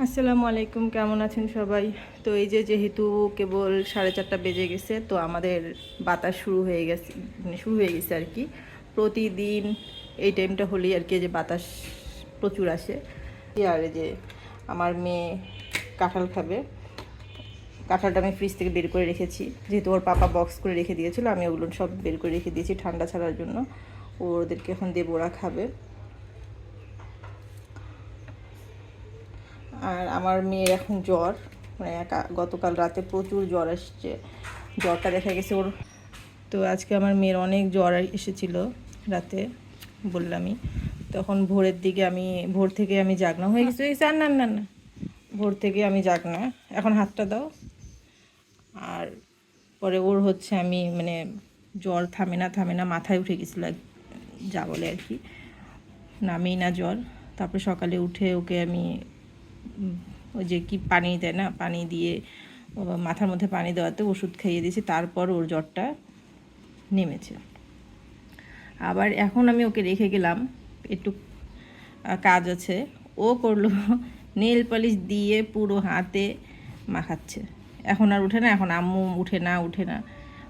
আসসালামু আলাইকুম, কেমন আছেন সবাই? তো এই যে যেহেতু কেবল 4:30 বেজে গেছে, তো আমাদের বাতাস শুরু হয়ে গেছে, মানে শুরু হয়ে গেছে আর কি। প্রতিদিন এই টাইমটা হলেই আর কি যে বাতাস প্রচুর আসে। আর এই যে আমার মেয়ে কাঁঠাল খাবে। কাঁঠালটা আমি ফ্রিজ থেকে বের করে রেখেছি, যেহেতু ওর পাপা বক্স করে রেখে দিয়েছিল, আমি ওগুলো সব বের করে রেখে দিয়েছি ঠান্ডা ছাড়ার জন্য। ওদেরকে এখন দেবো, ওরা খাবে। আর আমার মেয়ের এখন জ্বর, মানে গতকাল রাতে প্রচুর জ্বর আসছে, জ্বরটা দেখা গেছে ওর। তো আজকে আমার মেয়ের অনেক জ্বর এসেছিল রাতে, বললামই। তখন ভোরের দিকে ভোর থেকে আমি জাগনা হয়ে গেছি। আর না না না, ভোর থেকে আমি জাগনা। এখন হাতটা দাও। আর পরে ওর হচ্ছে আমি মানে জ্বর থামে না মাথায় উঠে গেছিলো, যা বলে আর কি, নামেই না জ্বর। তারপরে সকালে উঠে ওকে আমি ওই যে কি পানি দেয় না, পানি দিয়ে মাথার মধ্যে পানি দেওয়াতে ওষুধ খাইয়ে দিয়েছি, তারপর ওর জ্বরটা নেমেছে। আবার এখন আমি ওকে রেখে গেলাম, একটু কাজ আছে। ও করলো নেল পালিশ দিয়ে পুরো হাতে মাখাচ্ছে। এখন আর উঠে না, এখন আম্মু উঠে না।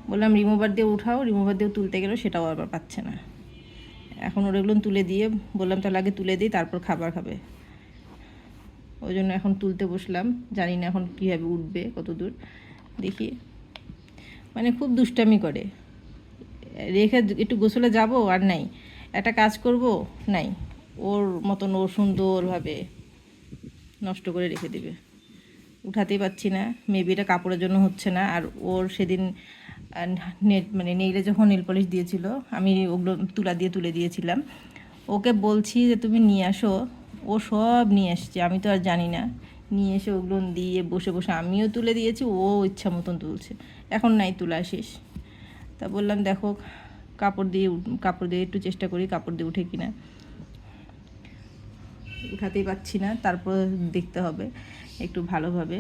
বললাম রিমুভার দিয়ে উঠাও, রিমুভার দিয়ে তুলতে গেলেও সেটাও আবার পাচ্ছে না। এখন ওর এগুলো তুলে দিয়ে বললাম তাহলে আগে তুলে দিই, তারপর খাবার খাবে। ওই জন্য এখন তুলতে বসলাম, জানি না এখন কীভাবে উঠবে, কত দূর দেখি। মানে খুব দুষ্টামি করে, রেখে একটু গোসলে যাব আর নাই, একটা কাজ করব নাই, ওর মতন ও সুন্দরভাবে নষ্ট করে রেখে দেবে। উঠাতেই পারছি না, মেবি এটা কাপড়ের জন্য হচ্ছে না। আর ওর সেদিন মানে নেইলে যখন নেল পলিশ দিয়েছিল, আমি ওগুলো তুলে দিয়েছিলাম। ওকে বলছি যে তুমি নিয়ে আসো, ও সব নিয়ে আসছে, আমি তো আর জানি না। নিয়ে এসে ওগুলো দিয়ে বসে বসে আমিও তুলে দিয়েছি, ও ইচ্ছা মতন তুলছে। এখন নাই তুলা শেষ। তা বললাম দেখো, কাপড় দিয়ে একটু চেষ্টা করি, কাপড় দিয়ে উঠে কিনা। উঠাতেই পারছি না, তারপর দেখতে হবে একটু ভালোভাবে।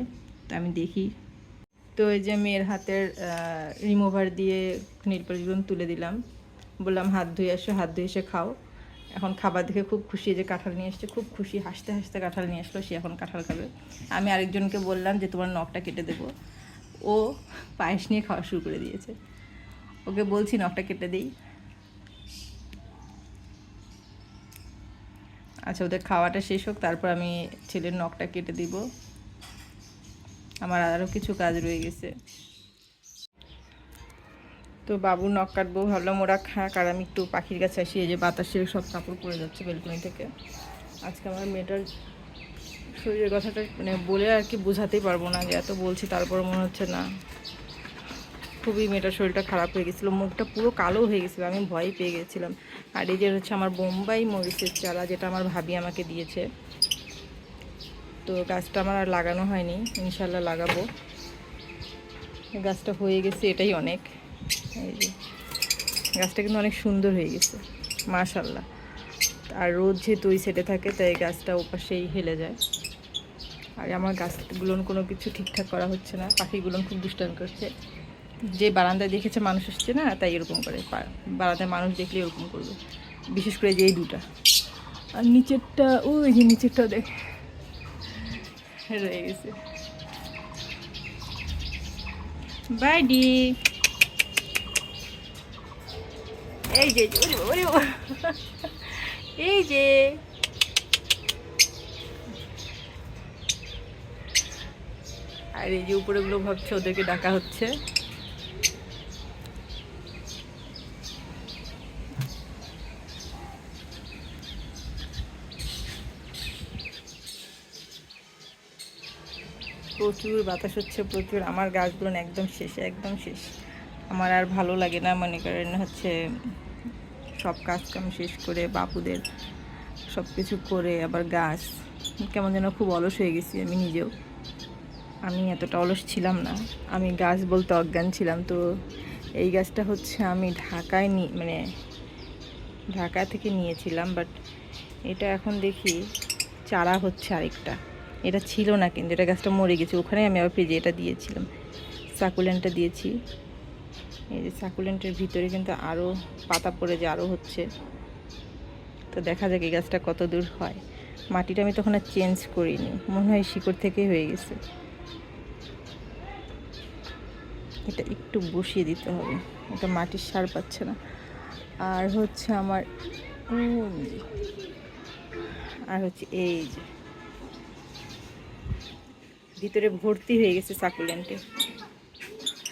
তা আমি দেখি। তো এই যে মেয়ের হাতের রিমুভার দিয়ে নেল পালিশগুলো তুলে দিলাম, বললাম হাত ধুয়ে আসো, হাত ধুয়ে এসে খাও। এখন খাবার দেখে খুব খুশি, যে কাঁঠাল নিয়ে এসছে, খুব খুশি, হাসতে হাসতে কাঁঠাল নিয়ে আসলো। সে এখন কাঁঠাল খাবে। আমি আরেকজনকে বললাম যে তোমার নখটা কেটে দেবো, ও পায়েস নিয়ে খাওয়া শুরু করে দিয়েছে। ওকে বলছি নখটা কেটে দিই। আচ্ছা, ওদের খাওয়াটা শেষ হোক, তারপর আমি ছেলের নখটা কেটে দিব। আমার আরও কিছু কাজ রয়ে গেছে। তো বাবুর নখ কাটবো, ভাবলাম ওরা খাক আর আমি একটু পাখির কাছে আসি। এই যে বাতাসের সব কাপড় পরে যাচ্ছে বেলকনি থেকে। আজকে আমার মেয়েটার শরীরের কথাটা মানে বলে আর কি বোঝাতেই পারবো না, যে এত বলছি তারপর মনে হচ্ছে না। খুবই মেয়েটার শরীরটা খারাপ হয়ে গেছিলো, মুখটা পুরো কালো হয়ে গেছিলো, আমি ভয় পেয়ে গেছিলাম। আর এই যে হচ্ছে আমার বোম্বাই মরিচের চারা, যেটা আমার ভাবি আমাকে দিয়েছে। তো গাছটা আমার আর লাগানো হয়নি, ইনশাল্লাহ লাগাবো। গাছটা হয়ে গেছে, এটাই অনেক। এই যে গাছটা কিন্তু অনেক সুন্দর হয়ে গেছে, মাশাল্লাহ। আর রোদ যেহেতু ওই সাইডে থাকে, তাই গাছটা ওপাশেই হেলে যায়। আর আমার গাছগুলোর কোনো কিছু ঠিকঠাক করা হচ্ছে না, পাখিগুলো খুব দুষ্টামি করছে। যে বারান্দায় দেখেছে মানুষ আসছে না, তাই এরকম করে। বারান্দায় মানুষ দেখলে এরকম করবে, বিশেষ করে যে এই দুটা। আর নিচেরটা, ওই যে নিচেরটাও দেখ রয়ে গেছে। বাইডি, এই যে এই যে আর এই যে উপরেগুলো ভাবছে ওদেরকে ডাকা হচ্ছে। প্রচুর বাতাস হচ্ছে, প্রচুর। আমার গাছগুলো একদম শেষ, একদম শেষ। আমার আর ভালো লাগে না, মনে করেন হচ্ছে সব কাজকাম শেষ করে বাবুদের সব কিছু করে আবার গাছ, কেমন যেন খুব অলস হয়ে গেছি আমি নিজেও। আমি এতটা অলস ছিলাম না, আমি গাছ বলতে অজ্ঞান ছিলাম। তো এই গাছটা হচ্ছে আমি ঢাকায় মানে ঢাকা থেকে নিয়েছিলাম, বাট এটা এখন দেখি চারা হচ্ছে আরেকটা। এটা ছিল না, কিন্তু এটা গাছটা মরে গেছে, ওখানে আমি আবার পেজে এটা দিয়েছিলাম, সাকুলেন্টটা দিয়েছি। এই যে সাকুলেন্টের ভিতরে কিন্তু আরও পাতা পড়ে যে আরও হচ্ছে। তো দেখা যাক এই গাছটা কত দূর হয়। মাটিটা আমি তখন আর চেঞ্জ করিনি, মনে হয় শিকড় থেকেই হয়ে গেছে। এটা একটু বসিয়ে দিতে হবে, এটা মাটির সার পাচ্ছে না। আর হচ্ছে আমার আর হচ্ছে এই যে ভিতরে ভর্তি হয়ে গেছে সাকুলেন্টে,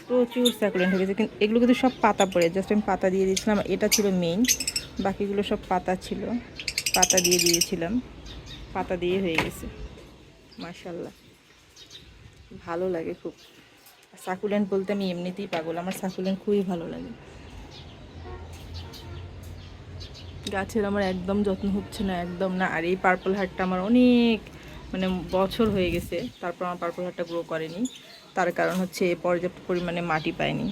প্রচুর সাকুলেন্ট হয়ে গেছে। কিন্তু এগুলো কিন্তু সব পাতা পড়ে, জাস্ট আমি পাতা দিয়ে দিয়েছিলাম, এটা ছিল মেইন, বাকিগুলো সব পাতা ছিল, পাতা দিয়ে দিয়েছিলাম, পাতা দিয়ে হয়ে গেছে। মাশাল্লাহ, ভালো লাগে খুব। সাকুলেন্ট বলতে আমি এমনিতেই পাগল, আমার সাকুলেন্ট খুবই ভালো লাগে। গাছের আমার একদম যত্ন হচ্ছে না, একদম না। আর এই পার্পল হার্টটা আমার অনেক মানে বছর হয়ে গেছে, তারপর আমার পার্পল হার্টটা গ্রো করেনি। তার কারণ হচ্ছে পর্যাপ্ত পরিমাণে মাটি পায়নি।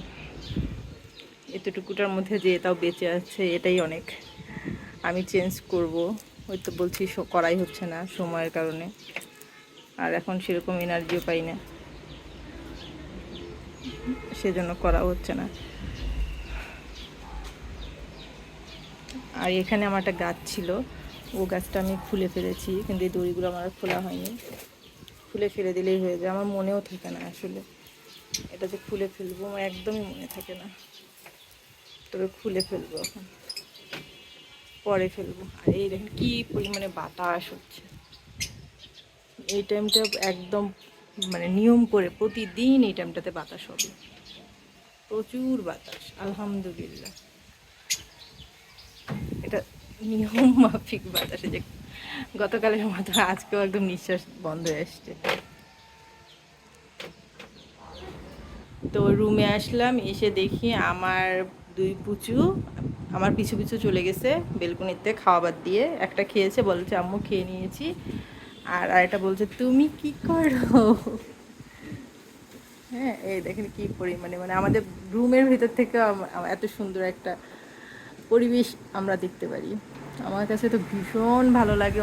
এতটুকুটার মধ্যে যে এটাও বেঁচে আছে এটাই অনেক। আমি চেঞ্জ করব, ওই তো বলছি করাই হচ্ছে না সময়ের কারণে, আর এখন সেরকম এনার্জিও পাই না, সেজন্য করা হচ্ছে না। আর এখানে আমার একটা গাছ ছিল, ও গাছটা আমি খুলে ফেলেছি, কিন্তু এই দড়িগুলো আমার খোলা হয়নি। খুলে ফেলে দিলেই হয়ে যায়, আমার মনেও থাকে না আসলে এটা যে খুলে ফেলবো, আমার একদমই মনে থাকে না। তবে খুলে ফেলবো এখন, পরে ফেলবো। আর এই দেখেন কি পরিমাণে বাতাস হচ্ছে এই টাইমটা, একদম মানে নিয়ম করে প্রতিদিন এই টাইমটাতে বাতাস হবে, প্রচুর বাতাস। আলহামদুলিল্লাহ, এটা নিয়ম মাফিক বাতাস। যে গতকালের মতো আজকেও একদম নিঃশ্বাস বন্ধ হয়ে আসছে। তো রুমে আসলাম, এসে দেখি আমার দুই পুচু আমার পিছু পিছু চলে গেছে বেলকনিতে খাওয়াবার দিয়ে। একটা খেয়েছে, বলছে আম্মু খেয়ে নিয়েছি, আর আরেকটা বলছে তুমি কি করো। হ্যাঁ, এই দেখেন কি পরিমাণে মানে আমাদের রুমের ভিতর থেকে এত সুন্দর একটা পরিবেশ আমরা দেখতে পারি। আমার কাছে তো ভীষণ ভালো লাগে।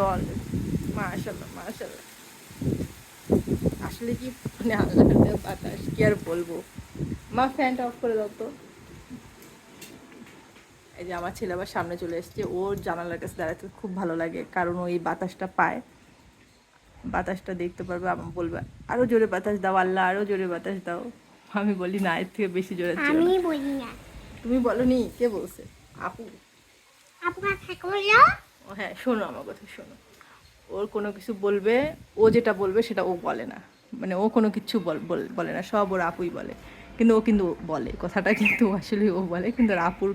মাশাআল্লাহ মাশাআল্লাহ, আসলে কি মানে আল্লাহর বাতাস, কি আর বলবো। মা ফ্যানটা অফ করে দাও তো। এই যে আমার ছেলে আবার সামনে চলে এসছে, ওর জানালার কাছে দাঁড়াতে খুব ভালো লাগে, কারণ ওই বাতাসটা পায়, বাতাসটা দেখতে পারবে। আমার বলবে আরো জোরে বাতাস দাও আল্লাহ, আরো জোরে বাতাস দাও। আমি বলি না, এর থেকে বেশি জোরে আমি বলি না। তুমি বলনি, কে বলছে? আপু। আপু কথা বলো। ও হ্যাঁ, শোনো আমার কথা শোনো। ওর কোনো কিছু বলবে, ও যেটা বলবে সেটা ও বলে না, মানে ও কোনো কিছু বলে না, সব ওর আপুই বলে। কিন্তু ও কিন্তু বলে কথাটা, কিন্তু আসলে ও বলে, কিন্তু ওর আপুর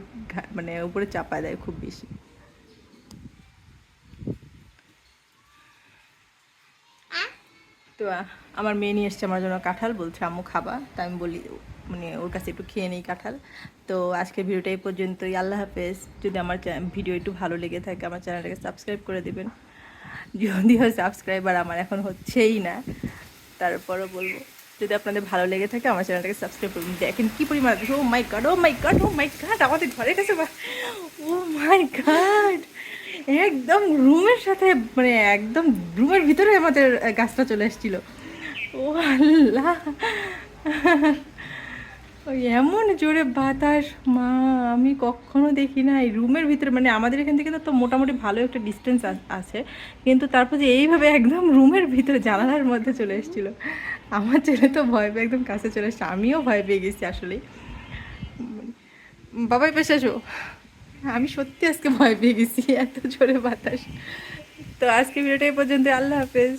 মানে উপরে চাপায় দেয় খুব বেশি। তো আমার মেয়ে নিয়ে এসছে আমার জন্য কাঁঠাল, বলছে আম্মু খাবা, তা আমি বলি মানে ওর কাছে একটু খেয়ে নেই কাঁঠাল। তো আজকের ভিডিওটা এই পর্যন্তই, আল্লাহ হাফেজ। যদি আমার ভিডিও একটু ভালো লেগে থাকে আমার চ্যানেলটাকে সাবস্ক্রাইব করে দেবেন, যদিও সাবস্ক্রাইবার আমার এখন হচ্ছেই না, তারপরও বলবো যদি আপনাদের ভালো লেগে থাকে আমার চ্যানেলটাকে সাবস্ক্রাইব করুন। দেখেন কি পরিমাণ, ও মাই গড, ও মাই গড, ও মাই গড, আমাদের ঘরের কাছে, ও মাই গড, একদম রুমের সাথে মানে একদম রুমের ভিতরে আমাদের গাছটা চলে এসেছিল। ও আল্লাহ, ওই এমন জোরে বাতাস মা আমি কখনো দেখি না এই রুমের ভিতরে। মানে আমাদের এখান থেকে তো মোটামুটি ভালো একটা ডিস্টেন্স আছে, কিন্তু তারপর যে এইভাবে একদম রুমের ভিতরে জানালার মধ্যে চলে এসেছিলো, আমার ছেলে তো ভয় পেয়ে একদম কাছে চলে এসছে, আমিও ভয় পেয়ে গেছি আসলেই। বাবাই পেশে আসো, আমি সত্যি আজকে ভয় পেয়ে গেছি, এত জোরে বাতাস। তো আজকে ভিডিওটা এই পর্যন্ত, আল্লাহ হাফেজ।